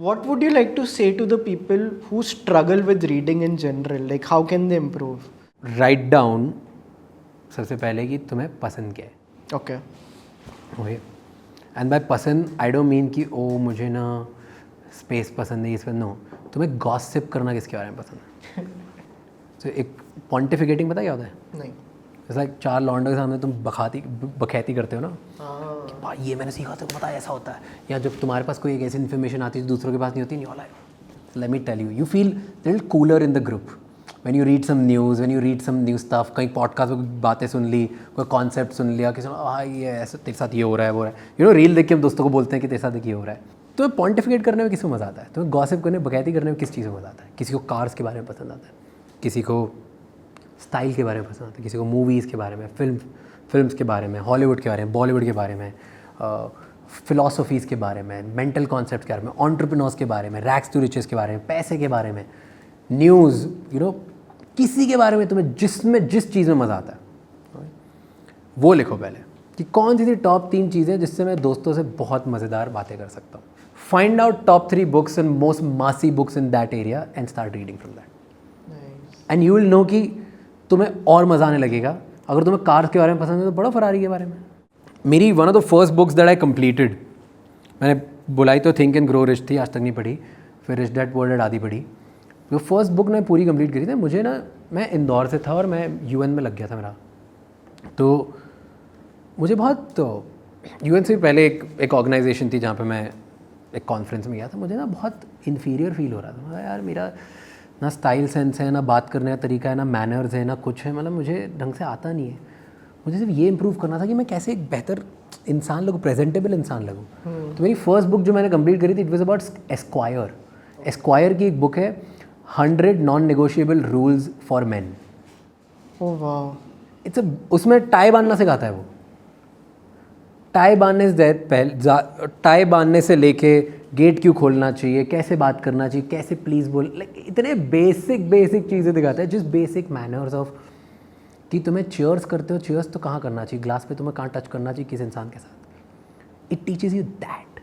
What would you like to say to the people who struggle with reading in general? Like, how can they improve? Write down सबसे पहले कि तुम्हें पसंद क्या है. Okay. Okay. And bye पसंद I don't mean कि ओ मुझे ना स्पेस पसंद है, इस पर नो. तुम्हें गॉसिप करना किसके बारे में पसंद है? तो एक पॉन्टिफिकेटिंग पता क्या होता है? नहीं. जैसा चार लौंडों के सामने तुम बखैती करते हो ना, हाँ. कि भाई ये मैंने सीखा, तो पता है ऐसा होता है. या जब तुम्हारे पास कोई एक ऐसी इन्फॉर्मेशन आती है जो दूसरों के पास नहीं होती, नहीं like let me tell you, you feel little cooler in the group when you read some news, when you read some new stuff. कहीं पॉडकास्ट में बातें सुन ली, कोई कॉन्सेप्ट सुन लिया, किसी ने ये ऐसा तेरे साथ ये हो रहा है, वो हो रहा है, यू नो. रील देख के हम दोस्तों को बोलते हैं कि तेरे साथ ये हो रहा है. तो पॉन्टिफिकेट करने में किसी को मज़ा आता है? तो गॉसिप करने, बकैती करने में किस चीज़ में मज़ा आता है? किसी को कार्स के बारे में पसंद आता है, किसी को स्टाइल के बारे में पसंद आता है, किसी को मूवीज़ के बारे में, फिल्म्स के बारे में, हॉलीवुड के बारे में, बॉलीवुड के बारे में, फ़िलासफ़ीज़ के बारे में, मेंटल कॉन्सेप्ट के बारे में, एंटरप्रेन्योर्स के बारे में, रैग्स टू रिचेस के बारे में, पैसे के बारे में, न्यूज़, यू नो, किसी के बारे में तुम्हें जिस चीज़ में मज़ा आता है वो लिखो पहले कि कौन सी थी टॉप 3 चीज़ें जिससे मैं दोस्तों से बहुत मज़ेदार बातें कर सकता हूँ. Find out top 3 books and most मासी books in that area and start reading from that. And you will know कि तुम्हें और मज़ा आने लगेगा. अगर तुम्हें कार्स के बारे में पसंद है तो पढ़ो फरारी के बारे में. मेरी one of the first books that I completed, मैंने बुलाई तो थिंक एंड ग्रो रिच थी, आज तक नहीं पढ़ी. फिर रिच डैड पुअर डैड आदि पढ़ी. जो फर्स्ट बुक मैं पूरी कंप्लीट करी थी, मुझे ना, मैं इंदौर से था और मैं यूएन में लग गया था मेरा. तो मुझे बहुत यूएन से पहले एक ऑर्गेनाइजेशन थी जहाँ पे मैं एक कॉन्फ्रेंस में गया था. मुझे ना बहुत इन्फीरियर फील हो रहा था. मैं यार मेरा ना स्टाइल सेंस है, ना बात करने का तरीका है, ना मैनर्स है, ना कुछ है. मतलब मुझे ढंग से आता नहीं है. मुझे सिर्फ ये इम्प्रूव करना था कि मैं कैसे एक बेहतर इंसान लगूँ, प्रेजेंटेबल इंसान लगूँ. तो मेरी फर्स्ट बुक जो मैंने कंप्लीट करी थी, it was about square. Square की एक बुक है, 100 non negotiable rules for man. Oh wow. उसमें टाई बांधना सिखाता है वो. टाई बांधने से लेके गेट क्यों खोलना चाहिए, कैसे बात करना चाहिए, कैसे प्लीज़ बोल, लाइक इतने बेसिक चीज़ें दिखाता है. जस्ट बेसिक मैनर्स ऑफ कि तुम्हें चीयर्स करते हो, चीयर्स तो कहाँ करना चाहिए, ग्लास पे तुम्हें कहाँ टच करना चाहिए, किस इंसान के साथ. It teaches you that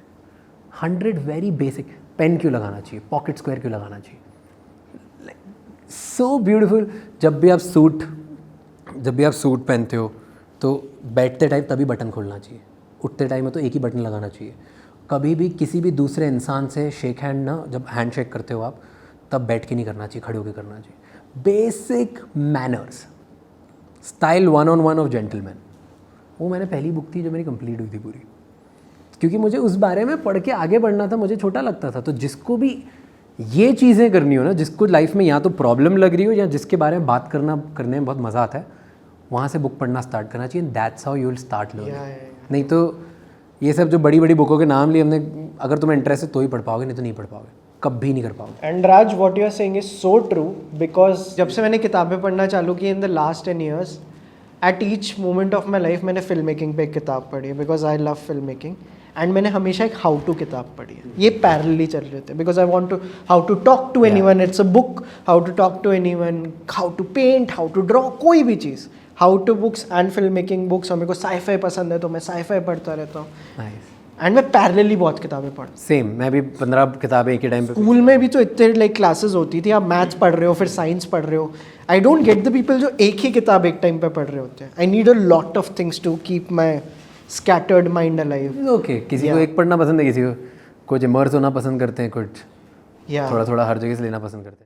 100 very basic. Pen क्यों लगाना चाहिए, पॉकेट स्क्वायर क्यों लगाना चाहिए, सो ब्यूटीफुल. जब भी आप सूट पहनते हो तो बैठते टाइम तभी बटन खोलना चाहिए, उठते टाइम में तो एक ही बटन लगाना चाहिए. कभी भी किसी भी दूसरे इंसान से शेक हैंड ना, जब हैंड शेक करते हो आप, तब बैठ के नहीं करना चाहिए, खड़े होकर करना चाहिए. Basic manners. Style 1-on-1 of gentleman, वो मैंने पहली बुक थी जो मेरी कंप्लीट हुई थी पूरी, क्योंकि मुझे उस बारे में पढ़ के आगे बढ़ना था. मुझे छोटा लगता था. तो जिसको भी ये चीज़ें करनी हो ना, जिसको लाइफ में या तो प्रॉब्लम लग रही हो या जिसके बारे में बात करने में बहुत मज़ा आता है, वहाँ से बुक पढ़ना स्टार्ट करना चाहिए. That's how you will start learning. नहीं तो ये सब जो बड़ी बुकों के नाम लिए हमने, अगर तुम्हें इंटरेस्ट है तो ही पढ़ पाओगे, नहीं तो नहीं पढ़ पाओगे, कभी नहीं कर पाओगे. And Raj, what you are saying is so true, because जब से मैंने किताबें पढ़ना चालू की in the last 10 years, at each moment of my life मैंने फिल्म मेकिंग पे एक किताब पढ़ी है, because I love film making. And मैंने हमेशा एक हाउ टू किताब पढ़ी है. ये पैरेलली चल रहे थे, because I want to how to talk to any one. It's a book how to talk to any one, how to paint, how to draw, कोई भी चीज़. How to books and film making books. और मेरे को sci-fi पसंद है तो मैं साई-फाई पढ़ता रहता हूँ. एंड मैं पैरेलली बहुत किताबें पढ़. सेम, मैं भी 15 किताबें एक ही टाइम पे. स्कूल में भी तो इतने लाइक क्लासेस होती थी, आप मैथ्स पढ़ रहे हो, फिर साइंस पढ़ रहे हो. I don't get the people जो एक ही किताब एक टाइम पे पढ़ रहे होते हैं. I need a lot of things to keep my scattered mind alive. Okay, किसी को एक पढ़ना पसंद है, किसी को कुछ इमर्स होना पसंद करते हैं, कुछ थोड़ा हर जगह से लेना पसंद करते हैं.